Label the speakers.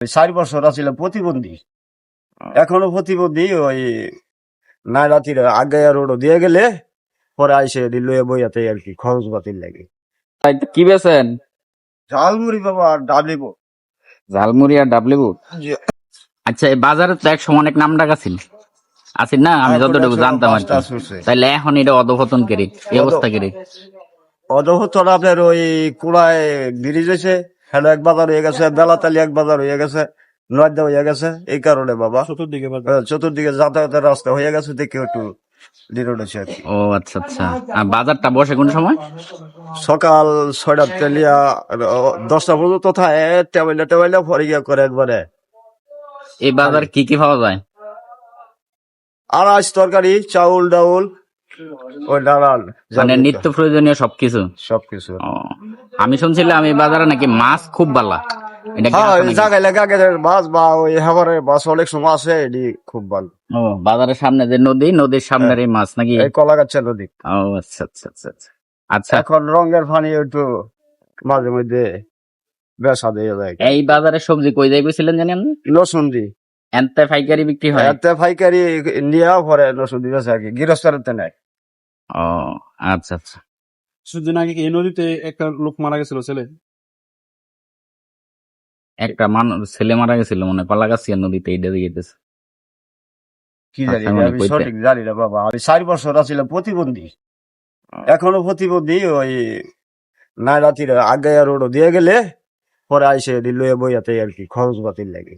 Speaker 1: 4 বছর ছিল প্রতিবন্ধী, এখনো প্রতিবন্ধী। ওই নাইরাতির আগে রোড দিয়ে গেলে পরে আইসে লইয়া বইয়াতে আর কি খরচ বাতিল লাগে।
Speaker 2: কি বেছেন?
Speaker 1: ঝালমুড়ি বাবা আর ডাবলিব।
Speaker 2: ঝালমুড়ি আর ডাবলিবু। আচ্ছা, এই বাজারে তো এক সময় অনেক নাম ডাক আছিল না, আমি যতটুকু জানতাম আর কি। তাইলে এখন এটা অধপতন কেরি, এই অবস্থা কেরি।
Speaker 1: অধপতন আপনার ওই কুড়ায় ব্রিজ হয়েছে, হ্যালো এক বাজার হয়ে গেছে, বেলাতালি এক বাজার হয়ে গেছে, নয়দা হয়ে গেছে। এই কারণে বাবা চতুর্দিকে যাতায়াতের রাস্তা হয়ে গেছে, দেখে একটু ডিরোড হয়েছে আর কি।
Speaker 2: ও আচ্ছা আচ্ছা। আর বাজারটা বসে কোন সময়?
Speaker 1: সকাল 6টা তেলিয়া 10টা পর্যন্ত থাকে, টেবিলে পরে গিয়ে করে একবারে।
Speaker 2: এই বাজার কি কি পাওয়া যায়?
Speaker 1: আনাজ তরকারি, চাউল ডাউল, ওই ডালাল,
Speaker 2: মানে নিত্য প্রয়োজনীয় সবকিছু।
Speaker 1: সবকিছু।
Speaker 2: আমি শুনছিলাম এই বাজারে নাকি মাছ খুব ভালো। এটা কি
Speaker 1: হ্যাঁ,
Speaker 2: আসলে নাকি?
Speaker 1: জায়গায় লেগে মাছ বা ওই হাবারের মাছ অনেক সময় আছে, এটি খুব ভালো।
Speaker 2: ও, বাজারের সামনে যে নদী, নদীর সামনের এই মাছ নাকি?
Speaker 1: এই কলাগাছা নদী।
Speaker 2: ও আচ্ছা আচ্ছা আচ্ছা আচ্ছা। আচ্ছা,
Speaker 1: এখন রঙের পানি একটু মাঝে মধ্যে বেসা দিয়ে যায়।
Speaker 2: এই বাজারে সবজি কই যাই গেছিলেন জানি আপনি?
Speaker 1: নসুন্দি
Speaker 2: এনতে পাইকারি বিক্রি হয়?
Speaker 1: এতে পাইকারি নিয়ে পরে নসুন্দি বেসা আর কি, গৃহস্থের নেয়।
Speaker 2: ও আচ্ছা আচ্ছা।
Speaker 3: কিছুদিন আগে এই নদীতে একটা লোক মারা গেছিল, ছেলে।
Speaker 2: একটা ছেলে মারা গেছিল মনে হয় পালাগাছিয়া নদীতে, এইটা দিয়েছে।
Speaker 1: কি জানি
Speaker 2: আচ্ছা, মানে
Speaker 1: আমি
Speaker 2: কইতে-
Speaker 1: সঠিক জানি না বাবা। আমি 4 বছর ছিল প্রতিবন্ধী, এখনো প্রতিবন্ধী। ওই নাইরাতির আগে রোড দিয়ে গেলে পরে আইসে লইয়া বইয়াতে আর কি খরচ বাতিল লাগে।